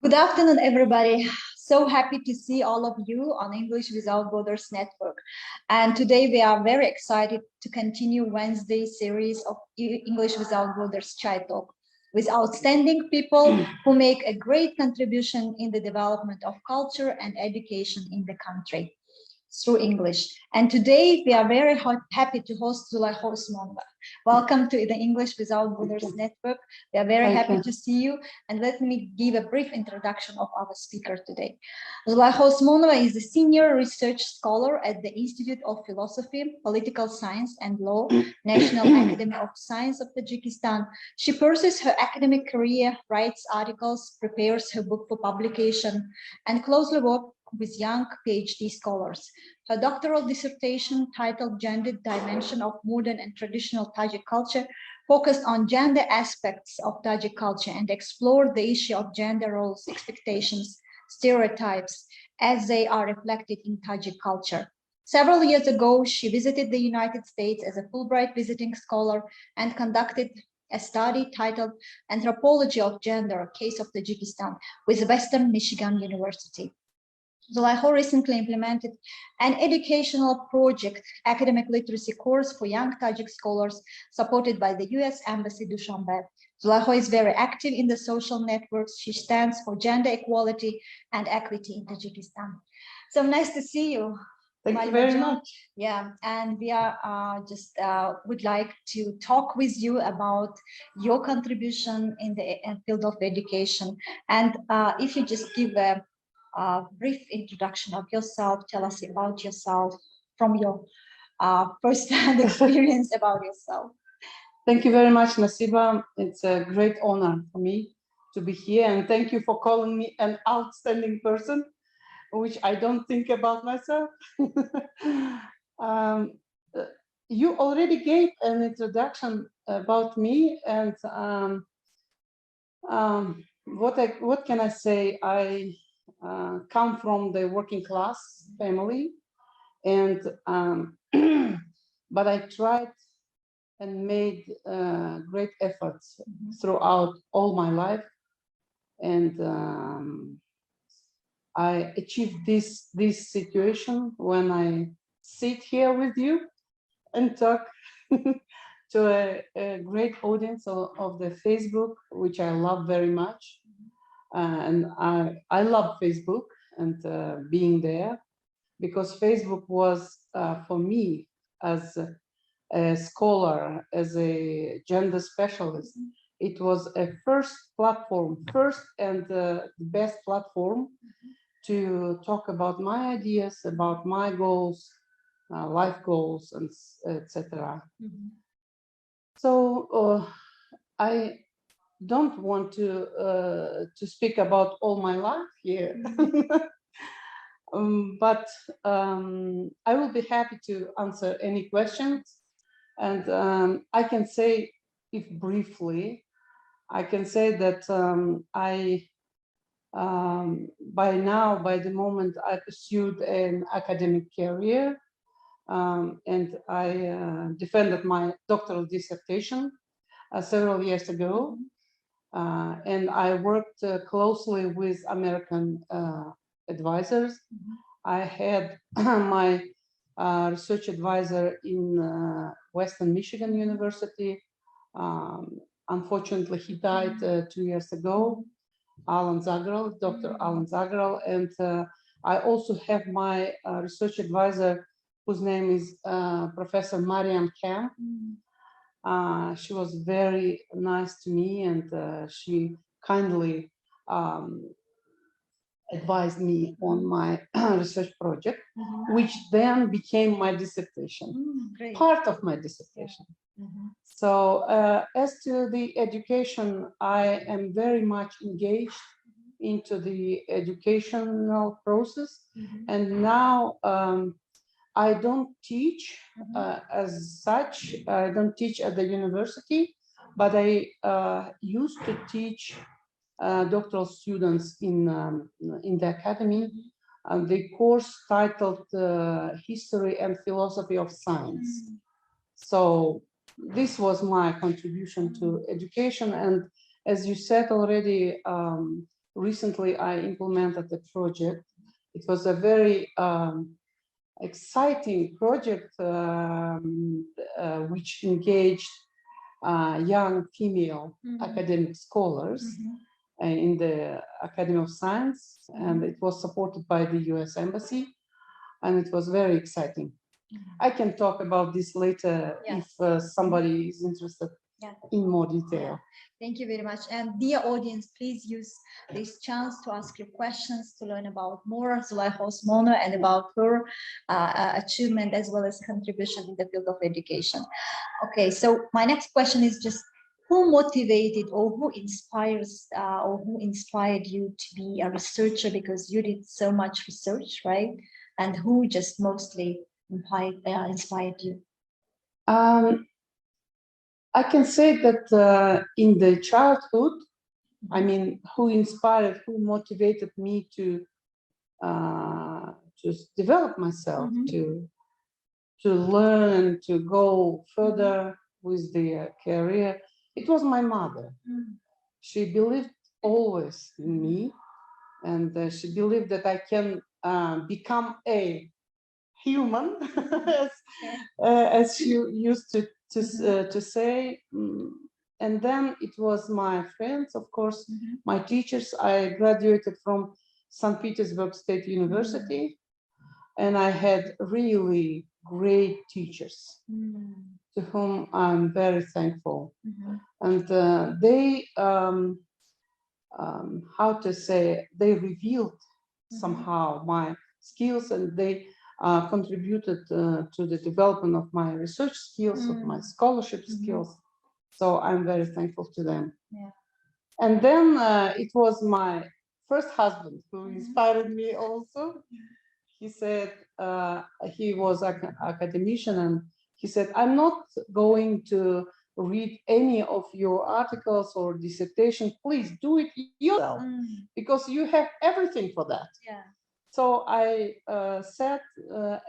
Good afternoon, everybody. So happy to see all of you on English Without Borders Network. And today we are very excited to continue Wednesday series of English Without Borders Chai Talk with outstanding people who make a great contribution in the development of culture and education in the country through English. And today we are very happy to host Zulaikho Usmanova. Welcome to the English Without Borders Network. We are very happy to see you. And let me give a brief introduction of our speaker today. Zulaikho Usmanova is a senior research scholar at the Institute of Philosophy, Political Science and Law, National Academy of Science of Tajikistan. She pursues her academic career, writes articles, prepares her book for publication, and closely works with young Ph.D. scholars. Her doctoral dissertation titled Gender Dimension of Modern and Traditional Tajik Culture focused on gender aspects of Tajik culture and explored the issue of gender roles, expectations, stereotypes as they are reflected in Tajik culture. Several years ago, she visited the United States as a Fulbright Visiting Scholar and conducted a study titled Anthropology of Gender, Case of Tajikistan, with Western Michigan University. Zulaikho recently implemented an educational project, academic literacy course for young Tajik scholars supported by the US Embassy Dushanbe. Zulaikho is very active in the social networks. She stands for gender equality and equity in Tajikistan. So nice to see you. Thank you very much. Yeah, and we are would like to talk with you about your contribution in the field of education. And if you just give a brief introduction of yourself, tell us about yourself from your first-hand experience about yourself. Thank you very much, Nasiba. It's a great honor for me to be here, and thank you for calling me an outstanding person, which I don't think about myself. You already gave an introduction about me, and what can I say? I come from the working class family, and but I tried and made great efforts throughout all my life, and I achieved this situation when I sit here with you and talk to a great audience of the Facebook, which I love very much. And I love Facebook and being there, because Facebook was for me as a scholar, as a gender specialist, it was a first and the best platform to talk about my ideas, about my goals, life goals, and etc. So I don't want to speak about all my life here, but I will be happy to answer any questions. And I can say, if briefly, I can say that by the moment I pursued an academic career, and I defended my doctoral dissertation several years ago. And I worked closely with American advisors. I had my research advisor in Western Michigan University. Unfortunately, he died 2 years ago, Dr. Alan Zagral. And I also have my research advisor, whose name is Professor Mariam Khan. She was very nice to me, and she kindly advised me on my research project, which then became my dissertation, part of my dissertation. So as to the education, I am very much engaged into the educational process, and now I don't teach as such. I don't teach at the university, but I used to teach doctoral students in the academy, and the course titled History and Philosophy of Science. So this was my contribution to education, and as you said already, recently I implemented a project. It was a very exciting project which engaged young female academic scholars in the Academy of Science, and it was supported by the US Embassy, and it was very exciting. I can talk about this later if somebody is interested in more detail. Thank you very much. And dear audience, please use this chance to ask your questions, to learn about more Zulaikho Usmanova and about her achievement as well as contribution in the field of education. Okay, so my next question is just who motivated or who inspires or who inspired you to be a researcher, because you did so much research, right? And who just mostly inspired you? I can say that in the childhood, I mean, who inspired, who motivated me to develop myself, to learn, to go further with the career, it was my mother. She believed always in me, and she believed that I can become a human, as she used to say. And then it was my friends, of course, my teachers. I graduated from St. Petersburg State University, and I had really great teachers to whom I'm very thankful. And they, how to say, they revealed somehow my skills, and they contributed to the development of my research skills, of my scholarship skills. So I'm very thankful to them. And then it was my first husband who inspired me also. He said, he was an academician, and he said, I'm not going to read any of your articles or dissertation. Please do it yourself, because you have everything for that. So I sat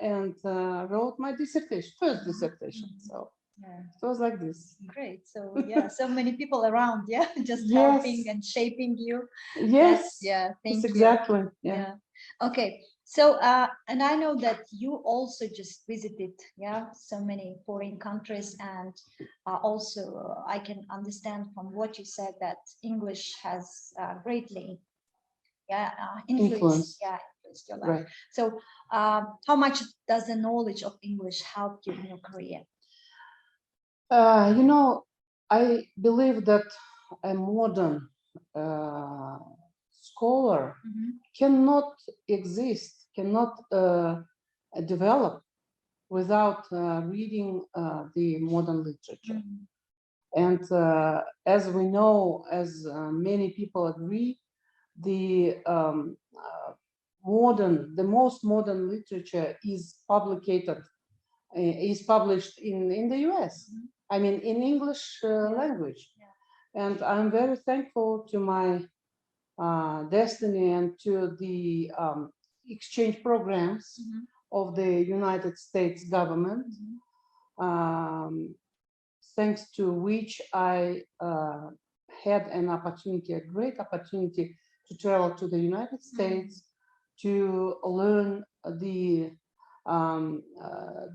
and wrote my dissertation, first dissertation. So it was like this. Great. So so many people around, just helping and shaping you. Thank you. Exactly. Okay. So and I know that you also just visited so many foreign countries, and also I can understand from what you said that English has greatly influenced your life. Right. So how much does the knowledge of English help you in your career? You know, I believe that a modern scholar cannot exist, cannot develop without reading the modern literature. And as we know, as many people agree, the most modern literature is published in the US. I mean, in English language. And I'm very thankful to my destiny and to the exchange programs of the United States government, thanks to which I had an opportunity, a great opportunity, to travel to the United States to learn the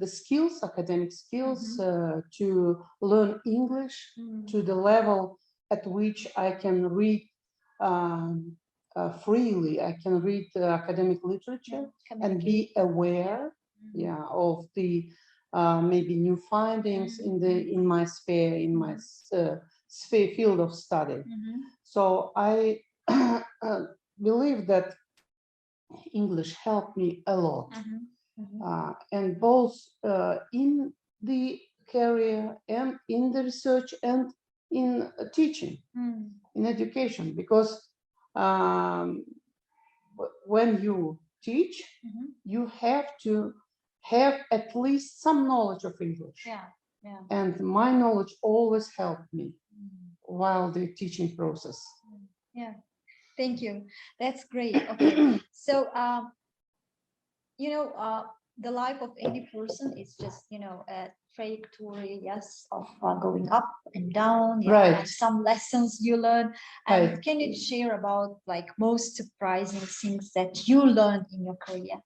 skills, academic skills, to learn English to the level at which I can read freely. I can read academic literature and be aware, of the maybe new findings in my sphere, in my field of study. So I believe that English helped me a lot, and both in the career and in the research and in teaching, in education, because when you teach, you have to have at least some knowledge of English. And my knowledge always helped me while the teaching process. Thank you. That's great. Okay. So, you know, the life of any person is just, trajectory, yes, of going up and down, yeah, Right. and some lessons you learned. And Right. can you share about like most surprising things that you learned in your career?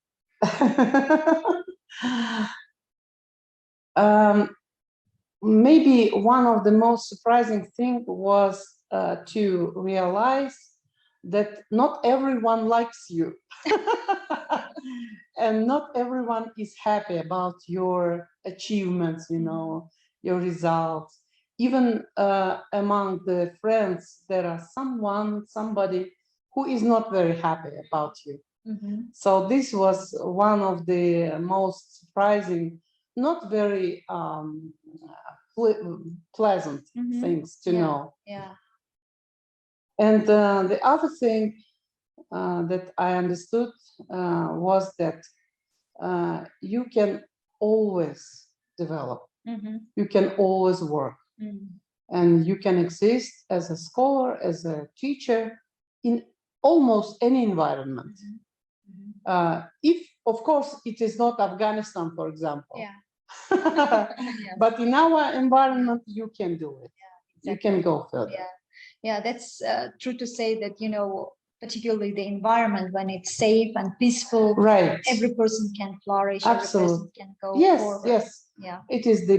Maybe one of the most surprising thing was to realize that not everyone likes you. And not everyone is happy about your achievements, you know, your results. Even among the friends, there are somebody who is not very happy about you. So this was one of the most surprising, not very pleasant things to know. Yeah. And the other thing that I understood was that you can always develop, you can always work, and you can exist as a scholar, as a teacher in almost any environment. If, of course, it is not Afghanistan, for example. Yeah. But in our environment, you can do it. Yeah, exactly. You can go further. Yeah, yeah, that's true to say that, you know, particularly the environment when it's safe and peaceful, right? Every person can flourish. Absolutely. Every person can go forward. Yes. Yeah. It is the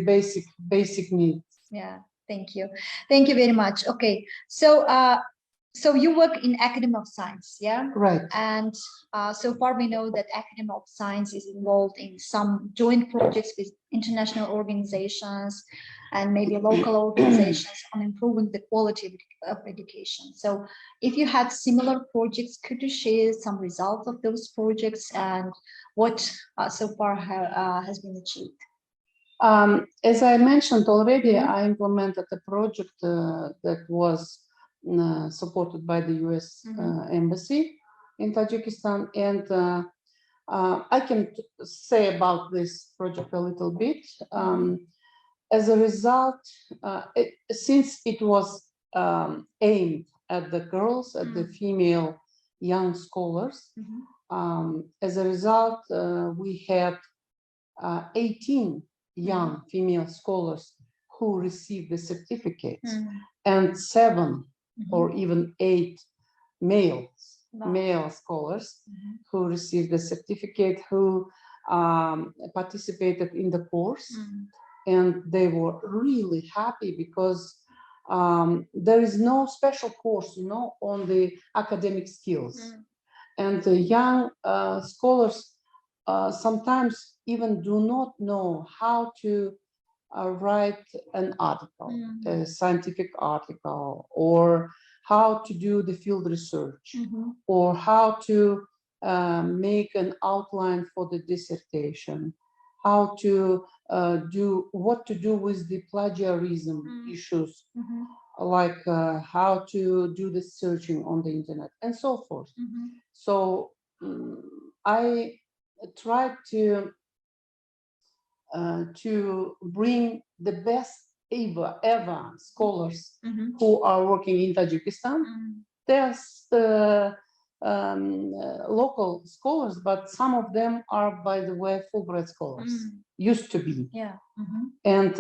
basic need. Yeah. Thank you very much. Okay, so you work in Academy of Science, yeah? Right. And so far we know that Academy of Science is involved in some joint projects with international organizations and maybe local organizations on improving the quality of education. So if you had similar projects, could you share some results of those projects and what so far has been achieved? As I mentioned already, I implemented a project that was supported by the US Embassy in Tajikistan, and I can say about this project a little bit. As a result, since it was aimed at the girls, at the female young scholars, as a result, we had 18 young female scholars who received the certificates, and 7 or even 8 male scholars who received the certificate, who participated in the course, and they were really happy because there is no special course, you know, on the academic skills, and the young scholars sometimes even do not know how to write an article, a scientific article, or how to do the field research, or how to make an outline for the dissertation, how to what to do with the plagiarism issues, like how to do the searching on the internet and so forth. So I tried to bring the best ever scholars who are working in Tajikistan. There's local scholars, but some of them are, by the way, Fulbright scholars, used to be. Yeah. And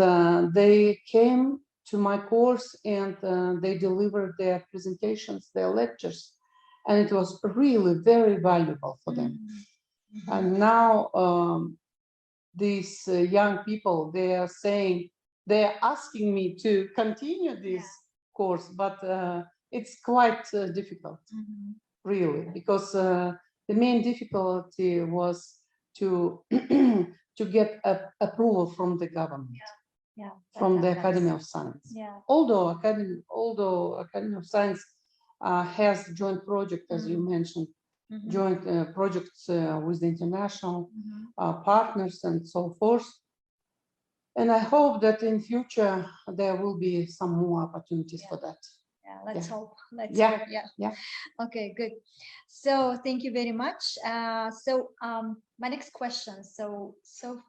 they came to my course, and they delivered their presentations, their lectures, and it was really very valuable for them. And now these young people, they are saying, they're asking me to continue this course, but it's quite difficult, really, because the main difficulty was to to get approval from the government, from the Academy of Science. Although Academy of Science has joint project, as you mentioned, joint projects with the international partners and so forth. And I hope that in future there will be some more opportunities for that. Yeah, let's hope. Let's hope. Yeah. Okay, good. So thank you very much. My next question. So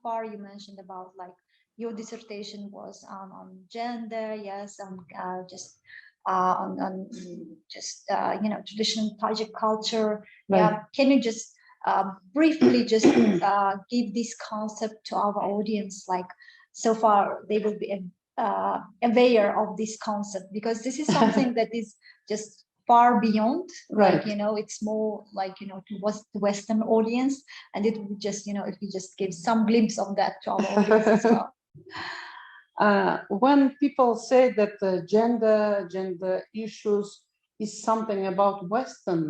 far you mentioned about like your dissertation was on gender, yes, just you know, traditional Tajik culture. Right. Can you just briefly just give this concept to our audience, like so far they will be aware of this concept, because this is something that is just far beyond, Right. like, it's more like, towards the Western audience, and it would just, if we just give some glimpse of that to our audience as well. When people say that gender issues is something about Western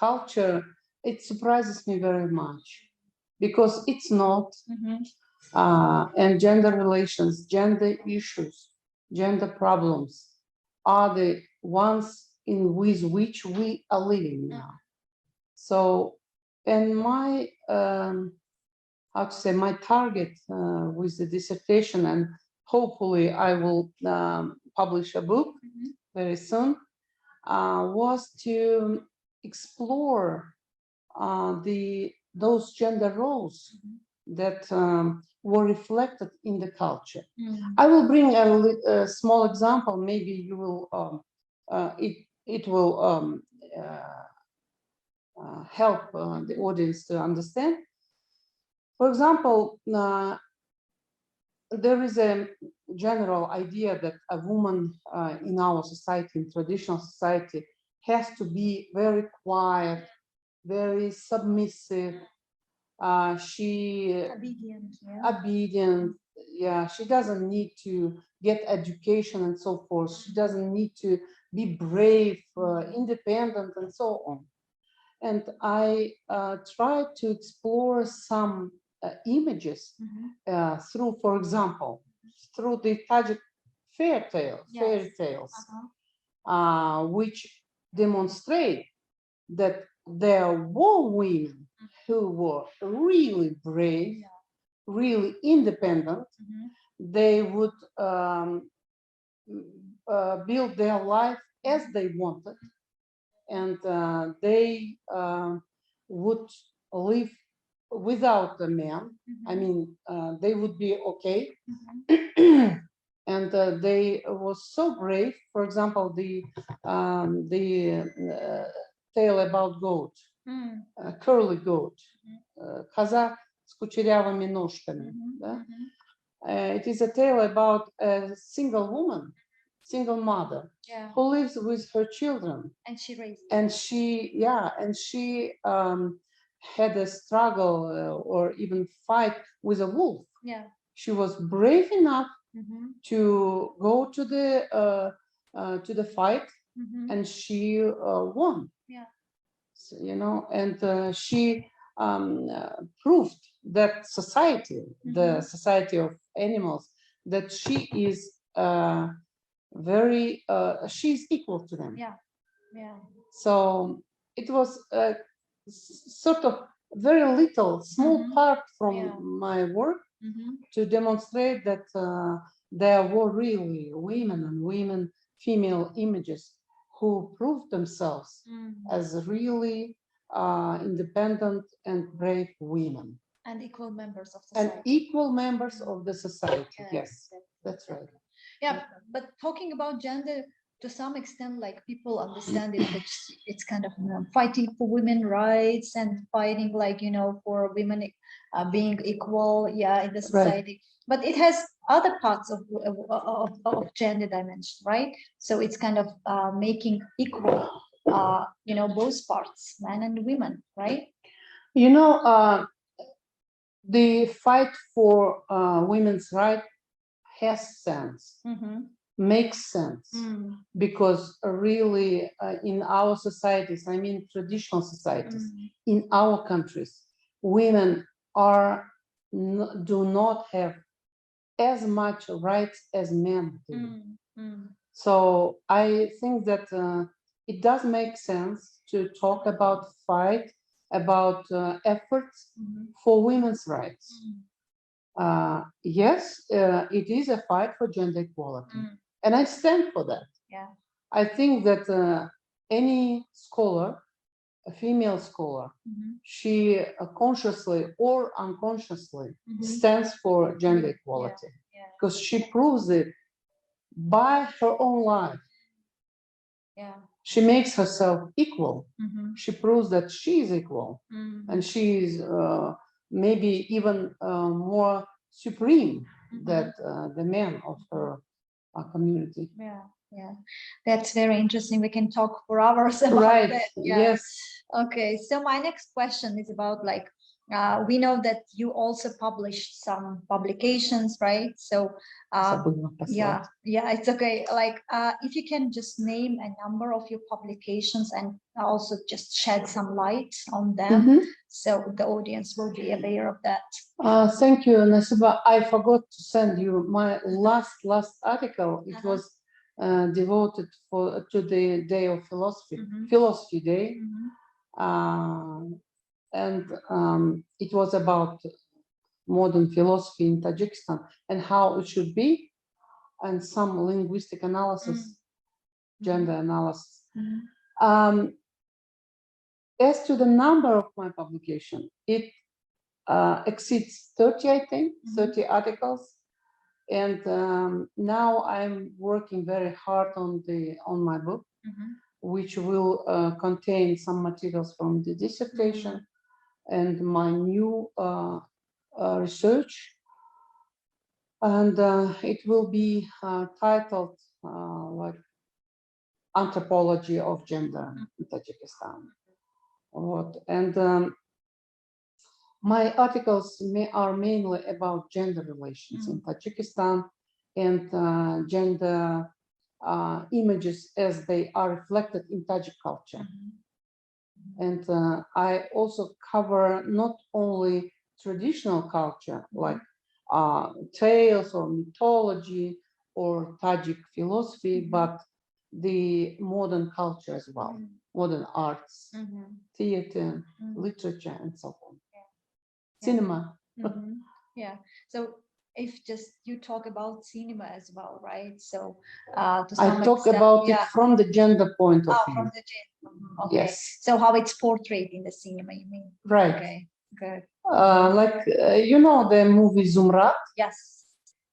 culture, it surprises me very much, because it's not. And gender relations, gender issues, gender problems are the ones with which we are living now. So, and my my target with the dissertation, and hopefully I will publish a book very soon, was to explore those gender roles that were reflected in the culture. I will bring a small example. Maybe you will it will help the audience to understand. For example, there is a general idea that a woman in our society, in traditional society, has to be very quiet, very submissive. She obedient. Yeah, she doesn't need to get education and so forth. She doesn't need to be brave, independent, and so on. And I tried to explore some images through, for example, through the Tajik fairy tales, which demonstrate that there were women who were really brave, really independent. They would build their life as they wanted, and they would live without a man. I mean, they would be okay. And they were so brave. For example, the tale about goat, curly goat, коза с кучерявыми ножками. It is a tale about a single woman, single mother, who lives with her children, and she raised and she had a struggle or even fight with a wolf. She was brave enough to go to the fight, and she won. So, and she proved that society, the society of animals, that she is she's equal to them. So it was a sort of very little, small part from my work to demonstrate that there were really women, female images who proved themselves as really independent and brave women. And equal members of society. And equal members of the society, yes, that's right. Yeah, but talking about gender, to some extent, like, people understand it, that it's kind of fighting for women's rights and fighting, like, for women being equal, in the society. But it has other parts of gender dimension, right? So it's kind of making equal, both parts, men and women, right? The fight for women's rights has sense, makes sense, because really in our societies, I mean traditional societies, in our countries, women do not have as much rights as men do. So I think that it does make sense to talk about fight, about efforts for women's rights. Yes, it is a fight for gender equality, and I stand for that. I think that any scholar, a female scholar, she consciously or unconsciously stands for gender equality, because she proves it by her own life. She makes herself equal. She proves that she is equal, and she is maybe even more supreme that the men of her community. Yeah, that's very interesting. We can talk for hours about that. Yes. Okay, so my next question is about like, we know that you also published some publications, right? So yeah, it's okay. Like, if you can just name a number of your publications and also just shed some light on them, so the audience will be aware of that. Thank you, Nasiba. I forgot to send you my last article. It was devoted to the Day of Philosophy, Philosophy Day, and it was about modern philosophy in Tajikistan and how it should be, and some linguistic analysis, gender analysis. As to the number of my publication, it exceeds 30, I think, 30 articles. And now I'm working very hard on my book, which will contain some materials from the dissertation and my new research. And it will be titled like Anthropology of Gender in Tajikistan. And my articles are mainly about gender relations in Tajikistan and gender images as they are reflected in Tajik culture. And I also cover not only traditional culture like tales or mythology or Tajik philosophy, but the modern culture as well, modern arts, theater, literature, and so on. Cinema. Yeah. So if just you talk about cinema as well, right? So to some I talk about it from the gender point of view. From the gender. Okay. Yes. So how it's portrayed in the cinema, you mean? Right. Okay. Good. Like you know the movie Zumrat? Yes.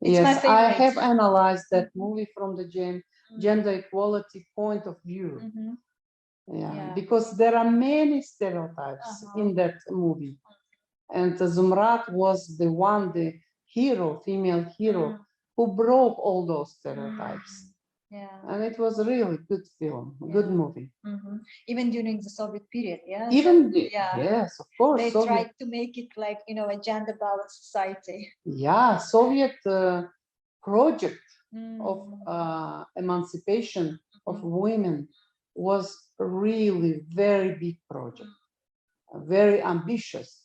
It's my favorite. I have analyzed that movie from the gender equality point of view. Yeah, because there are many stereotypes in that movie. And Zumrat was the hero, female hero, who broke all those stereotypes. And it was a really good film, good movie. Even during the Soviet period, Yes, of course. They tried to make it like, a gender balanced society. Yeah, Soviet project of emancipation of women was really very big project, very ambitious,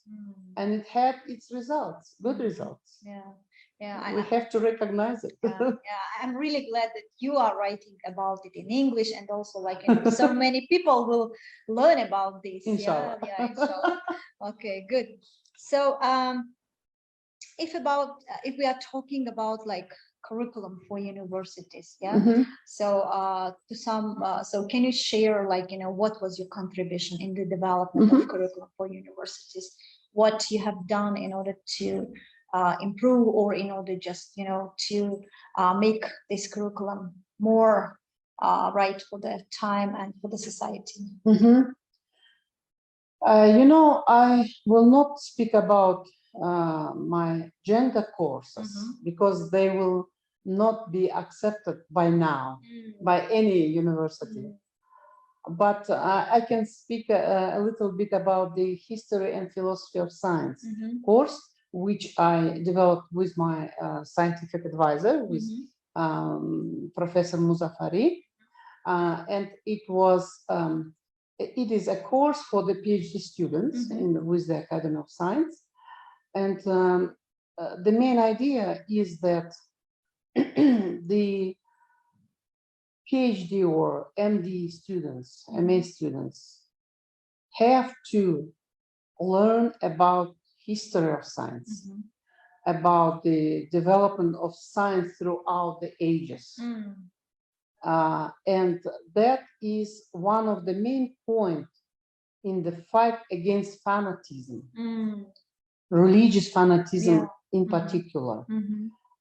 and it had its results, good results. We have to recognize it. I'm really glad that you are writing about it in English, and also like so many people will learn about this. Inshallah. Inshallah. Okay, good. So if we are talking about like curriculum for universities, so so can you share like what was your contribution in the development of curriculum for universities, what you have done in order to improve, or in order just to make this curriculum more right for the time and for the society? I will not speak about my gender courses because they will not be accepted by now by any university. But I can speak a little bit about the history and philosophy of science course, which I developed with my scientific advisor, with Professor Muzaffari. And it is a course for the PhD students with the Academy of Science. And the main idea is that the PhD or MD students, MA students, have to learn about history of science, about the development of science throughout the ages. And that is one of the main points in the fight against fanatism, religious fanatism in particular.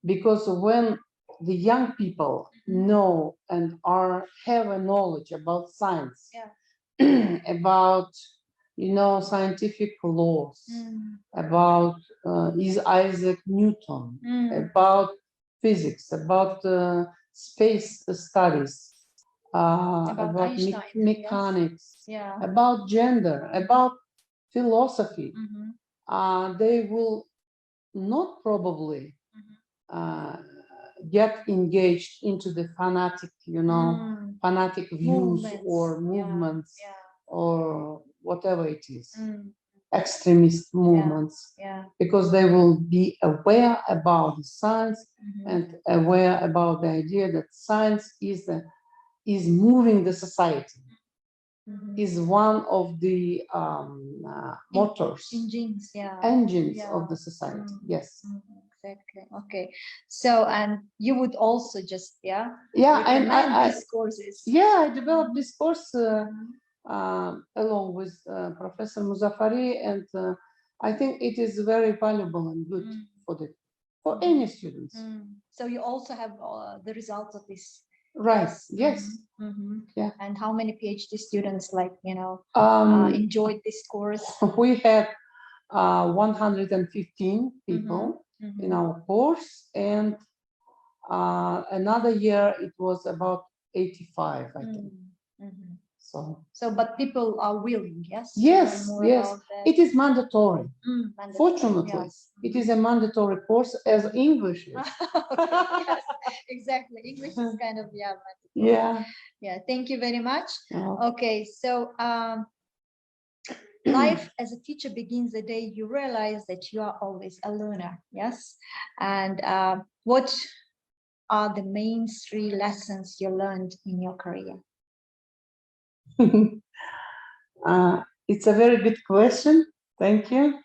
Because when the young people know and have a knowledge about science, about scientific laws, about is Isaac Newton, about physics, about space studies, about mechanics, about gender, about philosophy. They will not probably get engaged into the fanatic, fanatic views or movements or whatever it is, extremist movements, because they will be aware about the science and aware about the idea that science is moving the society, is one of the motors, engines of the society. Yes. Exactly. Okay. So, and you would also just and these courses. I developed this course along with Professor Muzaffari, and I think it is very valuable and good for any students. So you also have the results of this. Right. Yes. Yeah. And how many PhD students enjoyed this course? We had 115 people in our course, and another year it was about 85, I think. So, but people are willing, yes? Yes, yes. It is mandatory. Fortunately, yes. It is a mandatory course as English is. Yes, exactly. English is kind of mandatory. Yeah. Thank you very much. Okay, so life as a teacher begins the day you realize that you are always a learner. Yes, and what are the main 3 lessons you learned in your career? It's a very good question. Thank you.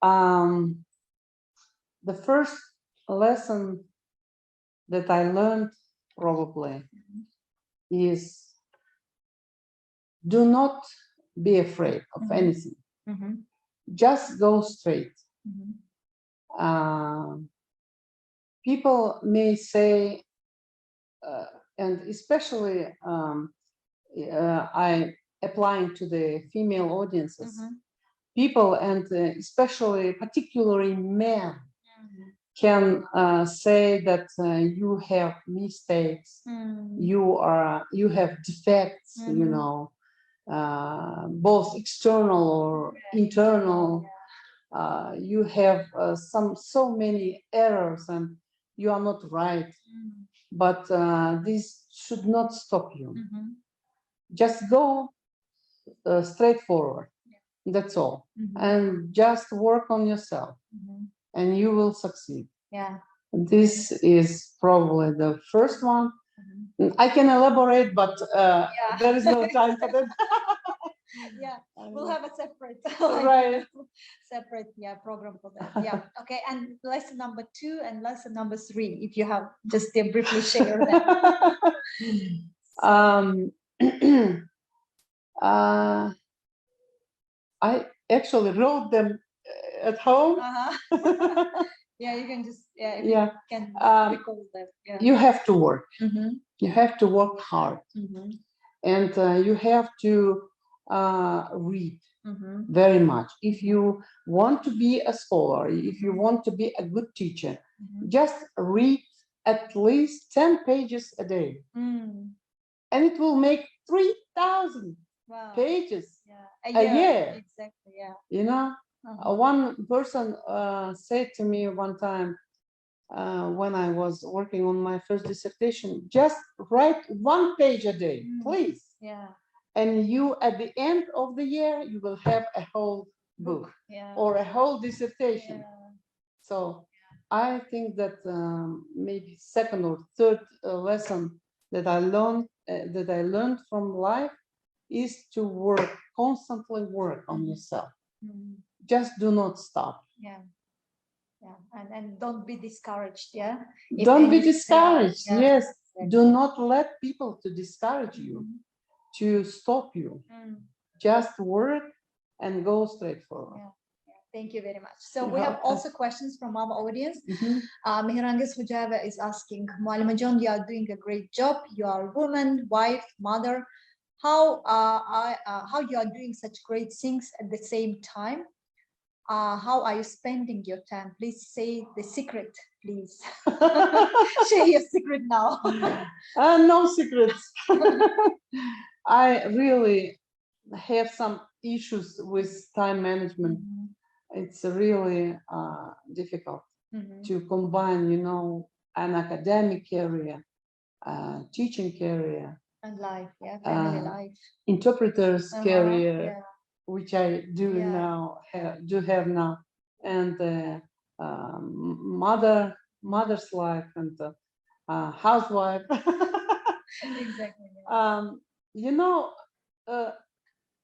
The first lesson that I learned probably is do not be afraid of anything. Just go straight. People may say, and especially I applying to the female audiences, people, and especially particularly men, can say that you have mistakes, you have defects, both external or internal. You have so many errors, and you are not right. But this should not stop you. Just go straight forward. That's all. And just work on yourself, and you will succeed. This is probably the first one. I can elaborate, but there is no time for that. We'll have a separate separate program for that. Okay, and lesson number 2 and lesson number 3, if you have, just briefly share that. I actually wrote them at home. You can just you can recall them. You have to work. You have to work hard, and you have to read very much. If you want to be a scholar, if you want to be a good teacher, just read at least 10 pages a day, and it will make 3,000 pages a year. Exactly. One person said to me one time, when I was working on my first dissertation, just write 1 page a day, please. And you, at the end of the year, you will have a whole book or a whole dissertation. So I think that maybe second or third lesson that I learned from life is to constantly work on yourself. Just do not stop. And don't be discouraged. Don't be discouraged. Yes. Do not let people to discourage you, to stop you. Just work and go straight forward. Thank you very much. So we have also questions from our audience. Mihranges Hujava is asking, Mualima John, you are doing a great job. You are a woman, wife, mother. how you are doing such great things at the same time. How are you spending your time? Please say the secret, please. Share your secret now. No secrets. I really have some issues with time management. It's really difficult to combine, an academic career, teaching career, and life, family life, interpreter's career, which I do now have now, and mother's life and housewife. Exactly.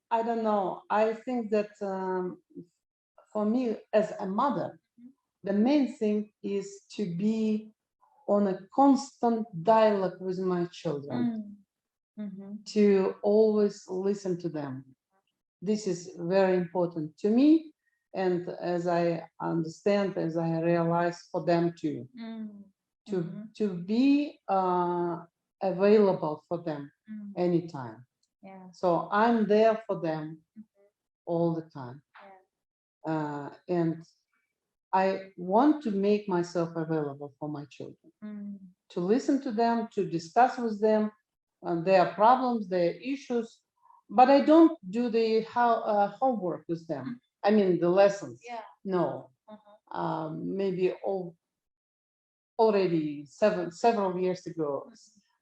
I don't know. I think that for me as a mother, the main thing is to be on a constant dialogue with my children, to always listen to them. This is very important to me, and as I understand, as I realize, for them too, to be available for them anytime. So I'm there for them all the time, and I want to make myself available for my children, to listen to them, to discuss with them their problems, their issues, but I don't do the homework with them. I mean the lessons. No, maybe already several years ago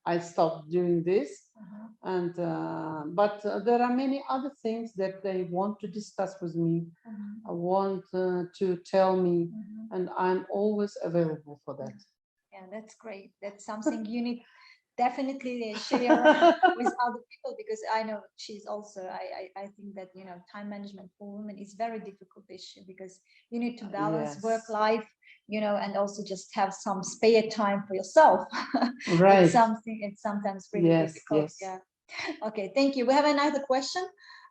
I stopped doing this, and but there are many other things that they want to discuss with me, want to tell me, and I'm always available for that. Yeah, that's great. That's something you need definitely share with other people, because I know she's also, I think that time management for women is very difficult issue, because you need to balance work life, and also just have some spare time for yourself. Right. It's sometimes really difficult. Yeah. Okay, thank you. We have another question.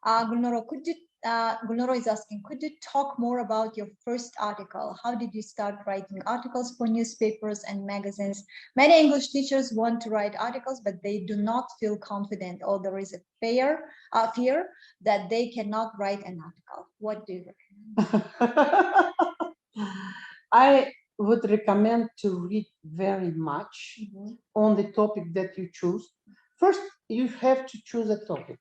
Gulnoro is asking, could you talk more about your first article? How did you start writing articles for newspapers and magazines? Many English teachers want to write articles, but they do not feel confident, or there is a fear that they cannot write an article. What do you recommend? I would recommend to read very much on the topic that you choose. First, you have to choose a topic.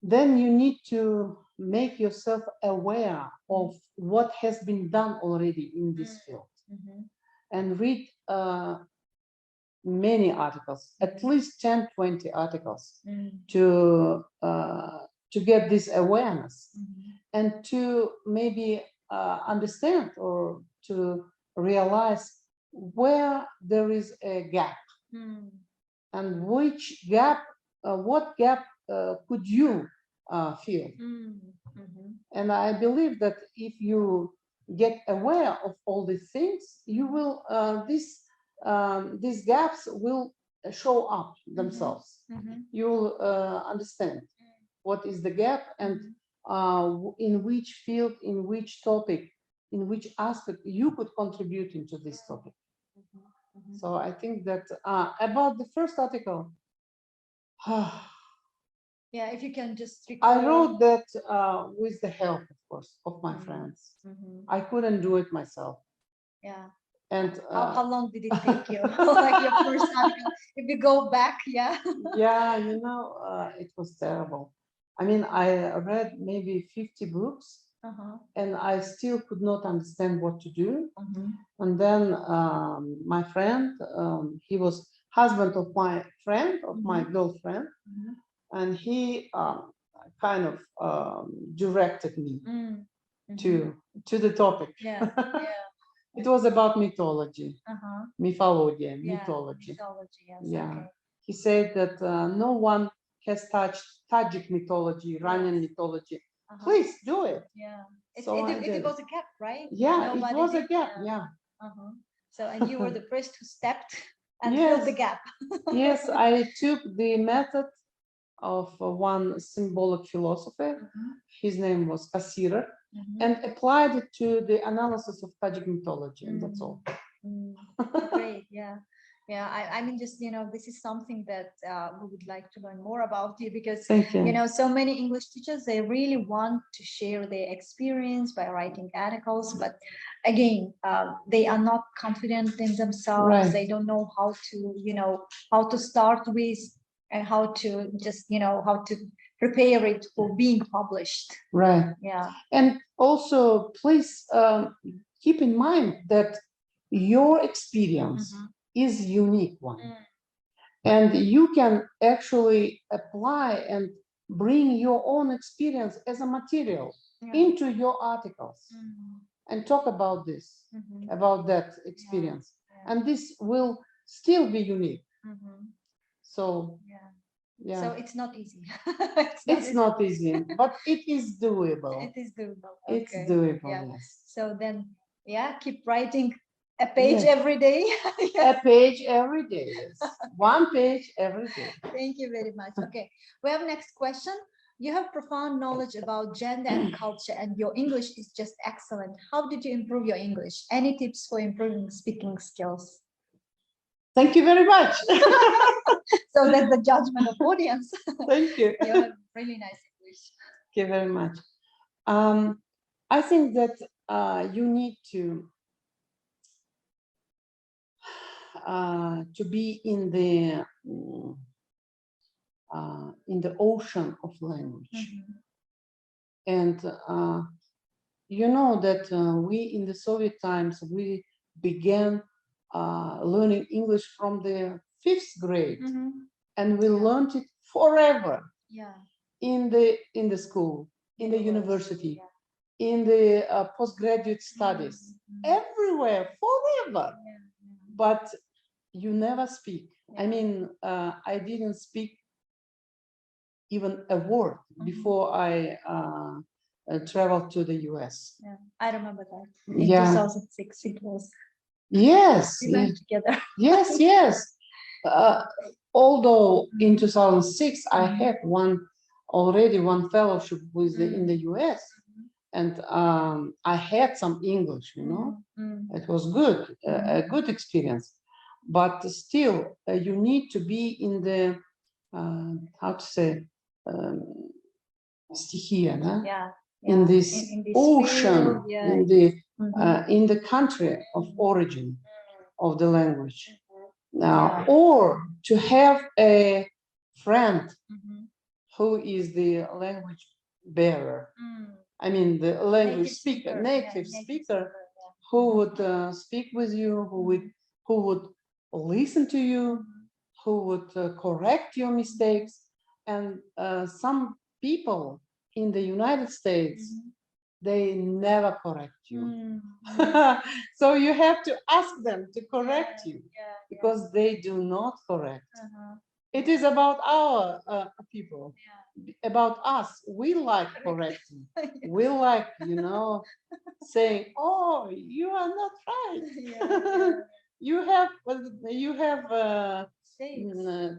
Then you need to make yourself aware of what has been done already in this field, and read many articles, at least 10, 20 articles, to get this awareness, and to maybe understand or to realize where there is a gap, and which gap, what gap could you feel. And I believe that if you get aware of all these things, you will these gaps will show up themselves. You will understand what is the gap, and in which field, in which topic, in which aspect you could contribute into this topic. So I think that about the first article, yeah, if you can just recall. I wrote that with the help, of course, of my friends. I couldn't do it myself. Yeah. And how long did it take you? Like your first article, if you go back, yeah, it was terrible. I mean, I read maybe 50 books, and I still could not understand what to do. And then my friend, he was husband of my friend, of my girlfriend, and he kind of directed me to the topic. It was about mythology, mythology. Yes, yeah. Okay. He said that no one has touched Tajik mythology, Iranian mythology. Please do it. Yeah. So it was a gap, right? Yeah, it was a gap. Yeah. So, and you were the first who stepped and filled the gap. Yes, I took the method of one symbolic philosopher. His name was Kasirer, and applied it to the analysis of Tajik mythology, and that's all. Great, yeah. Yeah, I mean, just, this is something that we would like to learn more about you, because, Thank you. so many English teachers, they really want to share their experience by writing articles, but again, they are not confident in themselves. Right. They don't know how to, how to start with, and how to just, how to prepare it for being published. Right. Yeah. And also, please keep in mind that your experience is unique one. And you can actually apply and bring your own experience as a material into your articles and talk about this, about that experience. And this will still be unique. So, yeah. So it's not easy. It's not easy, but it is doable. It is doable. It's Okay. doable, Yeah. yes. So then, keep writing a page every day. A page every day, yes. One page every day. Thank you very much. Okay, we have next question. You have profound knowledge about gender and culture, and your English is just excellent. How did you improve your English? Any tips for improving speaking skills? Thank you very much. So that's the judgment of audience. Thank you. You have really nice English. Thank you very much. I think that you need to be in the ocean of language. And you know that we in the Soviet times, we began learning English from the 5th grade, and we learned it forever. In the school, in the university, in the postgraduate studies, everywhere, forever. But you never speak. I mean, I didn't speak even a word before I traveled to the US. I remember that. In 2006 it was. Yes. We went together. Yes. Although in 2006 I had already one fellowship in the US, and I had some English, It was good, a good experience. But still, you need to be in the, how to say, stihia, in this ocean, field, in the country of origin of the language. Or to have a friend who is the language bearer. I mean, the language speaker, native speaker, who would speak with you, who would listen to you, who would correct your mistakes. And some people in the United States, they never correct you. So you have to ask them to correct you, because they do not correct. It is about our people, about us. We like correcting. We like, saying, "Oh, you are not right. You have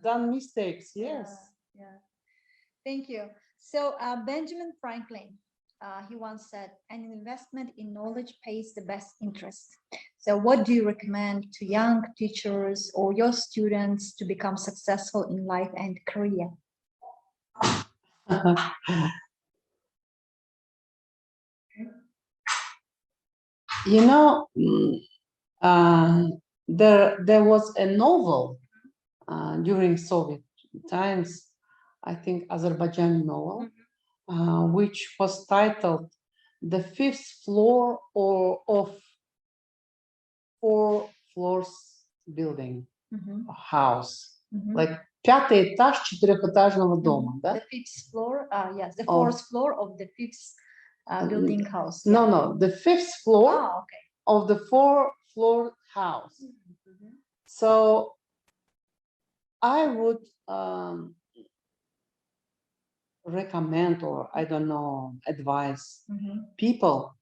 done mistakes." Yes. Thank you. So Benjamin Franklin, he once said, "An investment in knowledge pays the best interest." So what do you recommend to young teachers or your students to become successful in life and career? There was a novel during Soviet times, I think Azerbaijani novel, which was titled "The Fifth Floor of 4 Floors Building, House." Like пятый этаж четырехэтажного дома, да? The fifth floor, yes, the fourth floor of the fifth building house. No, the 5th floor of the 4-floor house. So I would recommend, or I don't know, advise people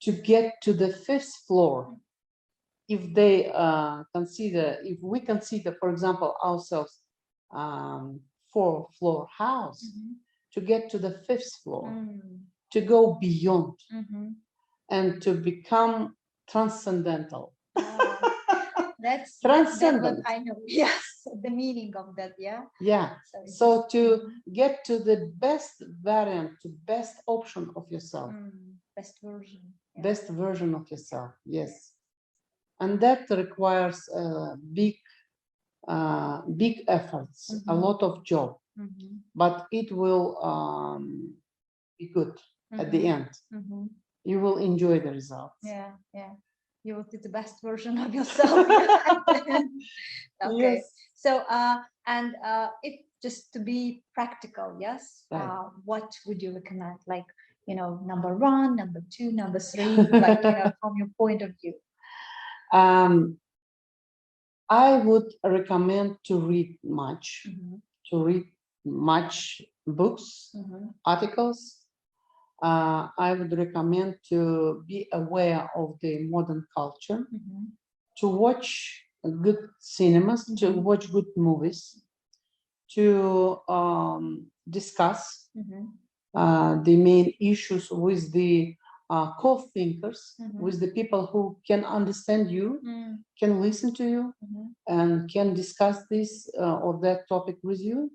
to get to the 5th floor. If they if we consider, for example, ourselves 4-floor house, to get to the 5th floor, to go beyond, and to become transcendental. That's transcendent. what I know. Yes, the meaning of that. Yeah. Yeah. So to get to the best variant, to best option of yourself. Best version. Yeah. Best version of yourself. Yes. And that requires big efforts, a lot of job, but it will be good at the end. You will enjoy the results. Yeah, yeah. You will be the best version of yourself. Okay. Yes. So, and if just to be practical, yes, Right. what would you recommend? Like, number 1, number 2, number 3, like, from your point of view. I would recommend to read much, books, articles. I would recommend to be aware of the modern culture, to watch good cinemas, to watch good movies, to discuss the main issues with the co-thinkers, with the people who can understand you, can listen to you, and can discuss this or that topic with you.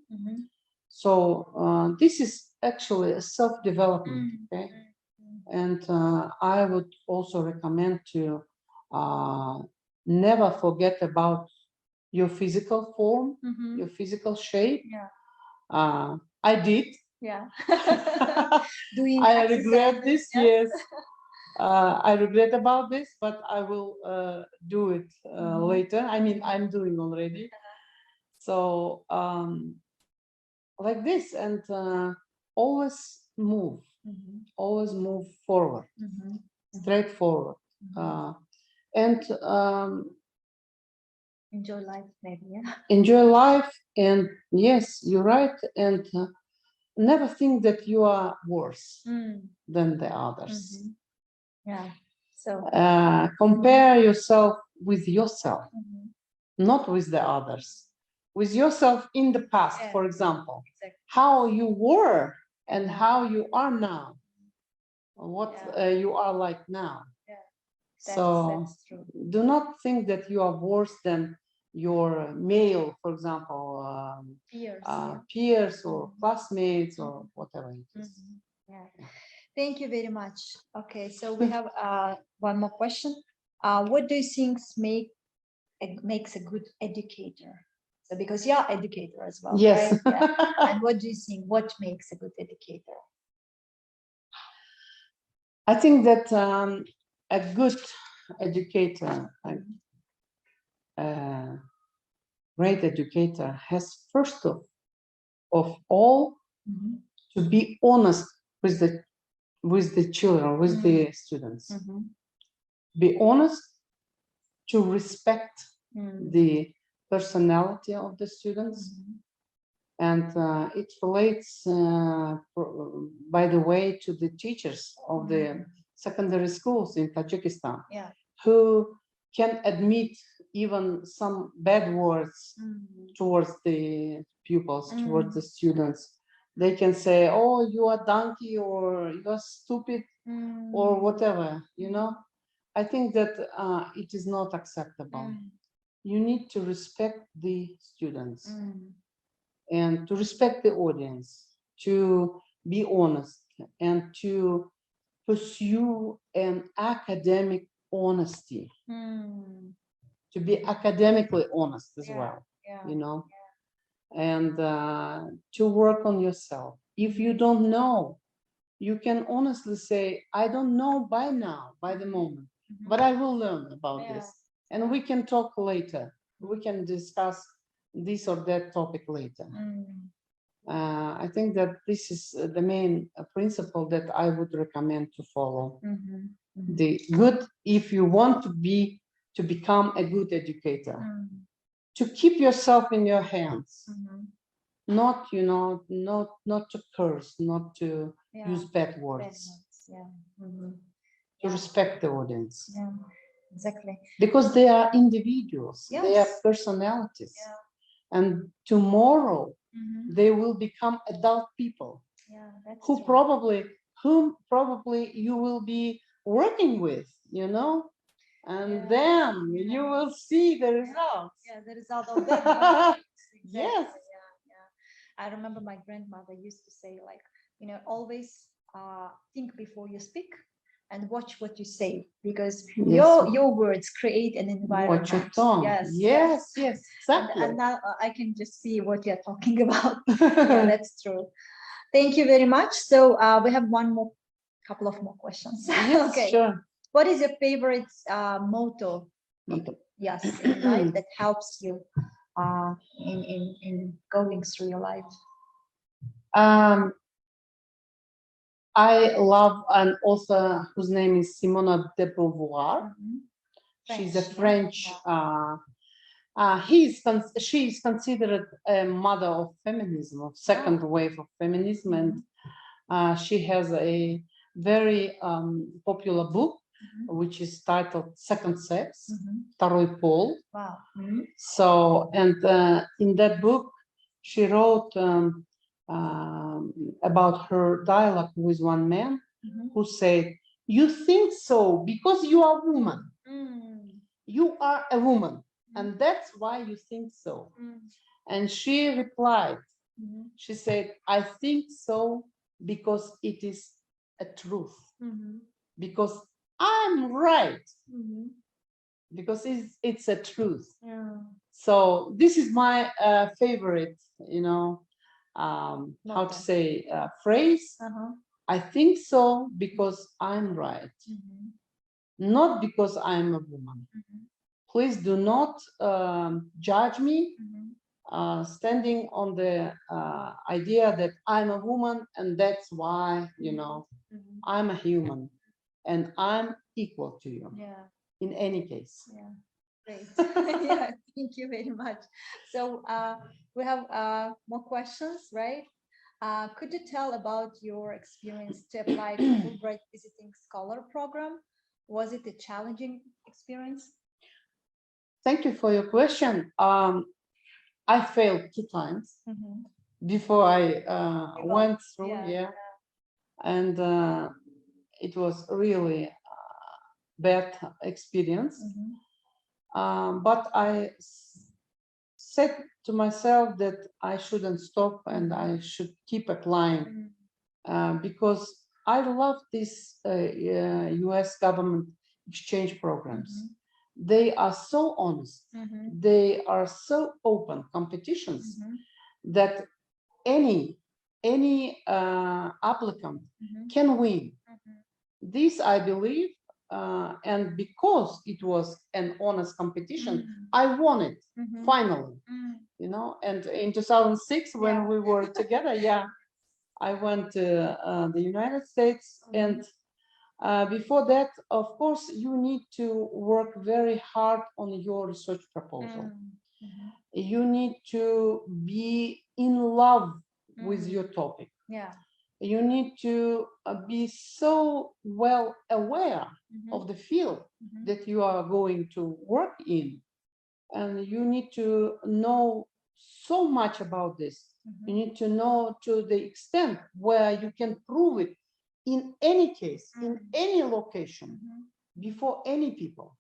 So this is actually a self-development, okay? And I would also recommend to never forget about your physical form, your physical shape. Yeah. I did. Yeah. I regret this, yes. I regret about this, but I will do it later. I mean, I'm doing already. So like this, and always move forward, straight forward, and enjoy life, maybe. Yeah. Enjoy life, and yes, you're right, and never think that you are worse than the others. Yeah. So compare yourself with yourself, not with the others. With yourself in the past, for example, how you were and how you are now, what you are like now. So that's true. do not think that you are worse than your male, for example, peers or classmates or whatever it is. Yeah. Thank you very much. Okay, so we have one more question. What do you think makes a good educator? So because you're an educator as well, yes. right? Yeah. And what do you think? What makes a good educator? I think that a good educator, a great educator, has first of all to be honest with the children, with the students. Be honest, to respect the personality of the students. And it relates, by the way, to the teachers of the secondary schools in Tajikistan, who can admit even some bad words towards the pupils, towards the students. They can say, oh, you are donkey, or you are stupid, or whatever, I think that it is not acceptable. You need to respect the students and to respect the audience, to be honest, and to pursue an academic honesty, to be academically honest as well, and to work on yourself. If you don't know, you can honestly say, I don't know by now, by the moment, but I will learn about this, and we can talk later. We can discuss this or that topic later. I think that this is the main principle that I would recommend to follow. The good, if you want to become a good educator, to keep yourself in your hands, not to curse, not to use bad words, to respect the audience. Exactly. Because they are individuals, they are personalities, and tomorrow they will become adult people whom probably you will be working with, and then you will see the results. Yeah, the result of that. Exactly. Yes. I remember my grandmother used to say, like, always think before you speak and watch what you say, because your words create an environment. Watch your tongue. Yes, exactly. And now I can just see what you're talking about. Yeah, that's true. Thank you very much. So we have couple of more questions. Yes, okay. Sure. What is your favorite motto? Yes, in life that helps you in going through your life. I love an author whose name is Simone de Beauvoir. She's a French. She is considered a mother of feminism, of second wave of feminism, and she has a very popular book, which is titled Second Sex, Второй пол. Wow. So, and in that book, she wrote about her dialogue with one man who said, "You think so because you are a woman. You are a woman, and that's why you think so." And she replied, she said, "I think so because it is a truth, because I'm right, because it's a truth." So this is my favorite, how to say, phrase. I think so because I'm right, not because I'm a woman. Please do not judge me standing on the idea that I'm a woman and that's why, I'm a human and I'm equal to you. In any case. Great. Yeah, thank you very much. So we have more questions, right? Could you tell about your experience to apply to Fulbright Visiting Scholar program? Was it a challenging experience? Thank you for your question. I failed 2 times before I went through, and it was really bad experience. But I said to myself that I shouldn't stop and I should keep applying because I love these US government exchange programs. They are so honest. They are so open competitions that any applicant can win. This, I believe, and because it was an honest competition, I won it finally. And in 2006, when we were together, I went to the United States, and before that, of course, you need to work very hard on your research proposal. You need to be in love with your topic. You need to be so well aware of the field that you are going to work in. And you need to know so much about this. You need to know to the extent where you can prove it in any case, in any location, before any people.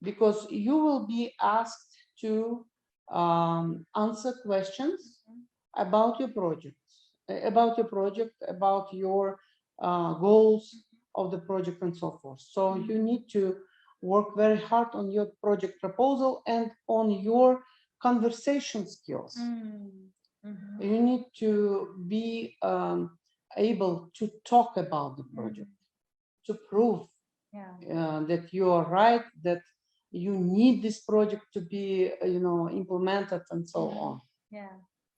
Because you will be asked to answer questions about your project, about your goals of the project and so forth. So you need to work very hard on your project proposal and on your conversation skills. You need to be able to talk about the project, to prove that you are right, that you need this project to be, implemented and so on.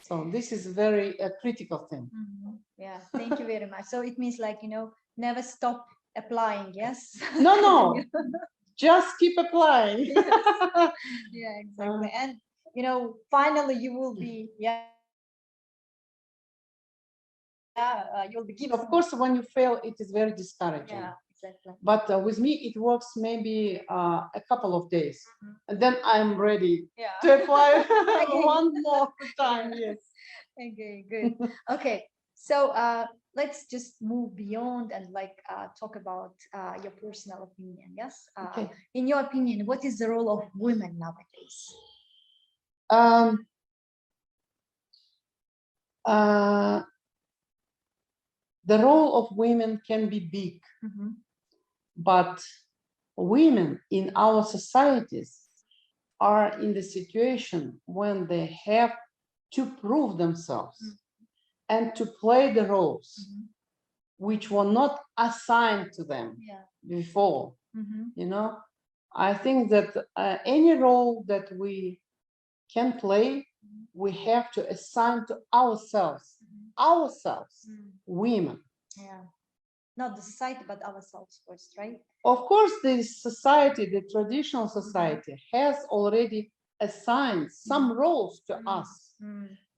So this is very critical thing. Yeah, thank you very much. So it means like, never stop applying, yes? No. Just keep applying. Yeah, exactly. And, finally you will be, you'll be given. Of course, when you fail, it is very discouraging. Yeah, exactly. But with me, it works maybe a couple of days. And then I'm ready to apply one more time. Yes. Okay, good. Okay. So let's just move beyond and talk about your personal opinion. Yes. Okay. In your opinion, what is the role of women nowadays? The role of women can be big, but women in our societies are in the situation when they have to prove themselves and to play the roles which were not assigned to them before. You know, I think that any role that we can play, we have to assign to ourselves, women. Yeah, not the society, but ourselves first, right? Of course, the society, the traditional society, has already assigned some roles to us,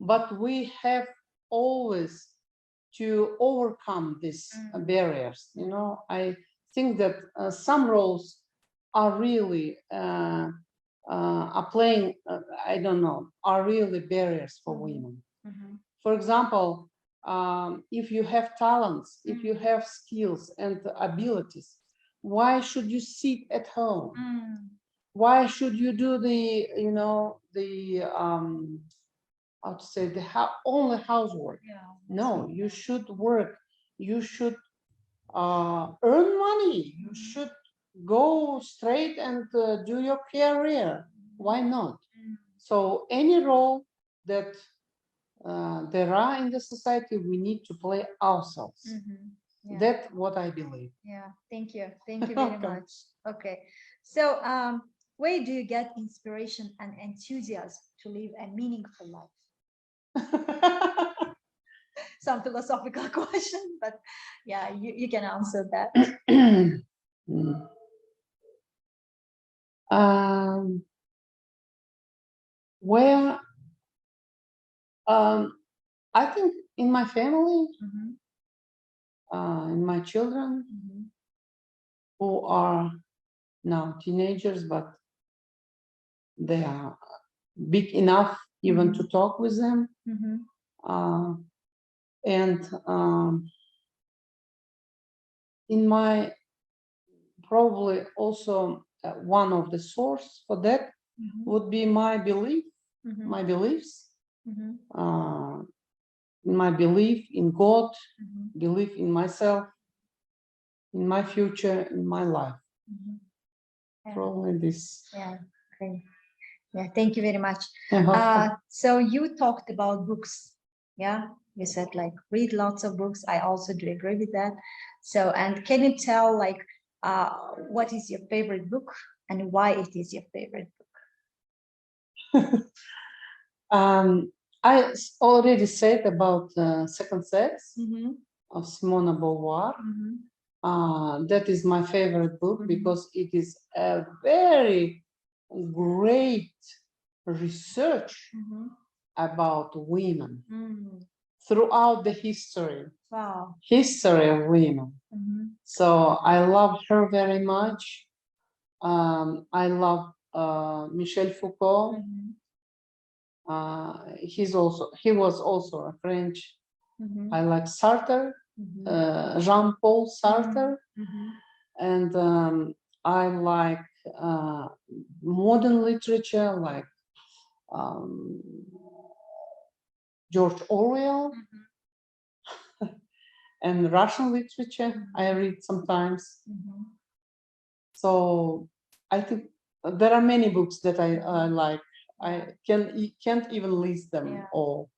but we have always to overcome these barriers. You know, I think that some roles are really are playing, I don't know, are really barriers for women. For example, if you have talents, if you have skills and abilities, why should you sit at home? Why should you do the, you know, the how to say, the only housework? No, you should work. You should earn money. You should go straight and do your career. Why not? So any role that there are in the society, we need to play ourselves. That's what I believe. Yeah, thank you very much. Okay, so where do you get inspiration and enthusiasm to live a meaningful life? Some philosophical question, but yeah, you can answer that. Well, I think in my family, in my children, who are now teenagers, but they are big enough even to talk with them. And in my, probably also one of the source for that would be my belief, my beliefs, my belief in God, belief in myself, in my future, in my life. Probably this. Yeah, great. Yeah, thank you very much. So you talked about books. Yeah, you said like read lots of books. I also do agree with that. So, and can you tell like what is your favorite book and why it is your favorite book? I already said about Second Sex of Simone de Beauvoir. That is my favorite book because it is a very great research about women throughout the history. Wow. History of women. So I love her very much. I love Michel Foucault. He was also a French. I like Sartre, Jean-Paul Sartre, and I like modern literature like George Orwell, and Russian literature I read sometimes. So I think there are many books that I like. I can't even list them all.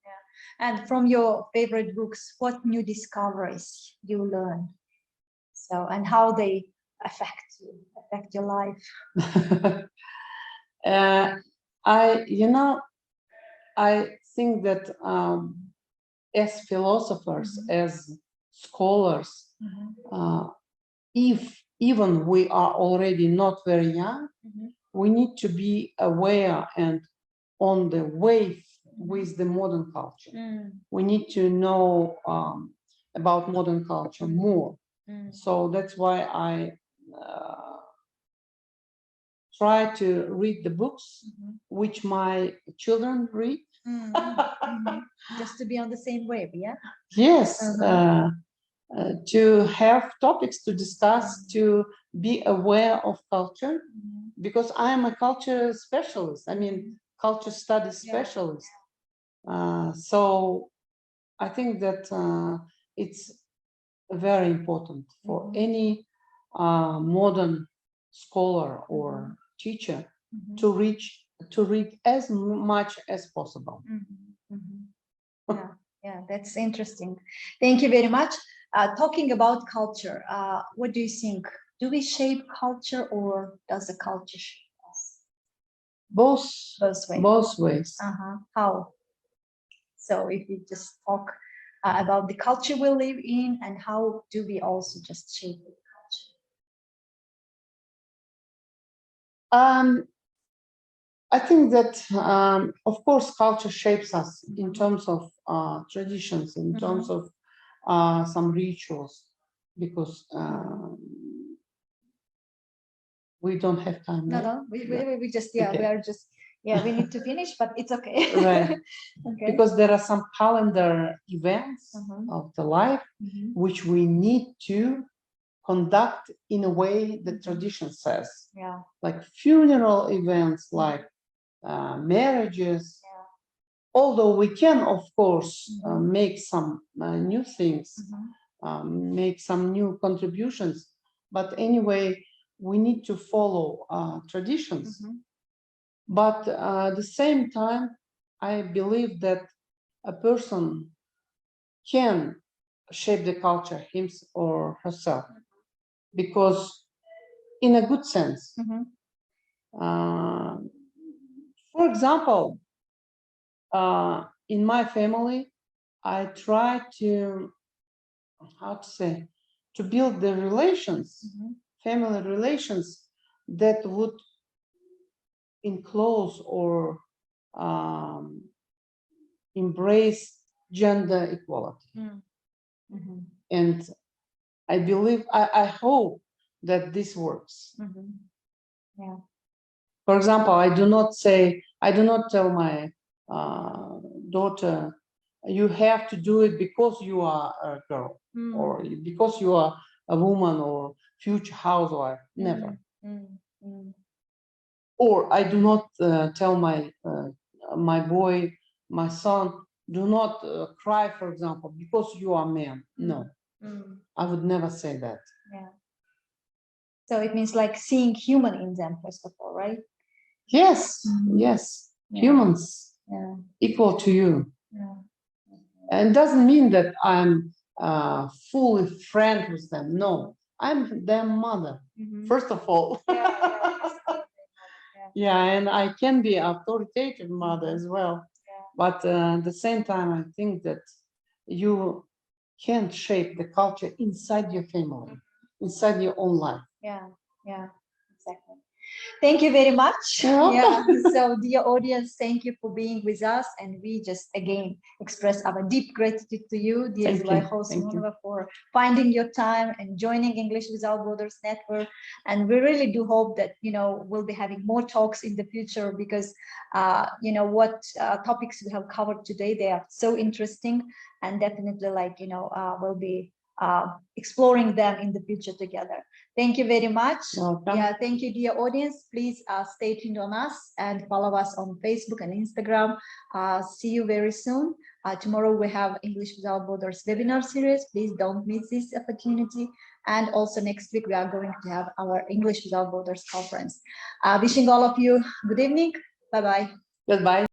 And from your favorite books, what new discoveries you learn? So, and how they affect your life? I think that as philosophers, as scholars, if even we are already not very young, we need to be aware and on the wave with the modern culture. We need to know about modern culture more. So that's why I try to read the books which my children read, Just to be on the same wave, yeah? Yes, to have topics to discuss, to be aware of culture, because I am a culture specialist. I mean, culture studies specialist. So I think that it's very important for any modern scholar or teacher to read as much as possible. Yeah, that's interesting. Thank you very much. Talking about culture, what do you think? Do we shape culture, or does the culture shape us? Both ways. Both ways. How? So if we just talk about the culture we live in, and how do we also just shape the culture? I think that, of course, culture shapes us in terms of traditions, in terms of some rituals, because we don't have time. No, we just, we are just, we need to finish, but it's okay. Right. Okay. Because there are some calendar events of the life which we need to conduct in a way the tradition says. Yeah. Like funeral events, like marriages. Although we can, of course, make some new things, make some new contributions, but anyway, we need to follow traditions. But at the same time, I believe that a person can shape the culture himself or herself, because in a good sense. For example, in my family, I try to, to build the relations, family relations that would enclose or embrace gender equality. And I believe, I hope that this works. Yeah. For example, I do not tell my daughter, you have to do it because you are a girl, or because you are a woman or future housewife. Never. Or I do not tell my my boy, my son, do not cry, for example, because you are a man. No, I would never say that. Yeah. So it means like seeing human in them, first of all, right? Yes, yes. Humans equal to you. And it doesn't mean that I'm fully friend with them. No, I'm their mother, first of all. Yeah, and I can be authoritative mother as well. But at the same time, I think that you can shape the culture inside your family, inside your own life. Yeah, exactly. Thank you very much. Yeah. So, dear audience, thank you for being with us. And we just again express our deep gratitude to you, dear Zulaikho Usmanova, for finding your time and joining English Without Borders Network. And we really do hope that, we'll be having more talks in the future, because, what topics we have covered today, they are so interesting, and definitely we'll be exploring them in the future together. Thank you very much. Welcome. Yeah, thank you, dear audience. Please stay tuned on us and follow us on Facebook and Instagram. See you very soon. Tomorrow we have English Without Borders webinar series. Please don't miss this opportunity. And also next week we are going to have our English Without Borders conference. Wishing all of you good evening. Bye-bye. Goodbye.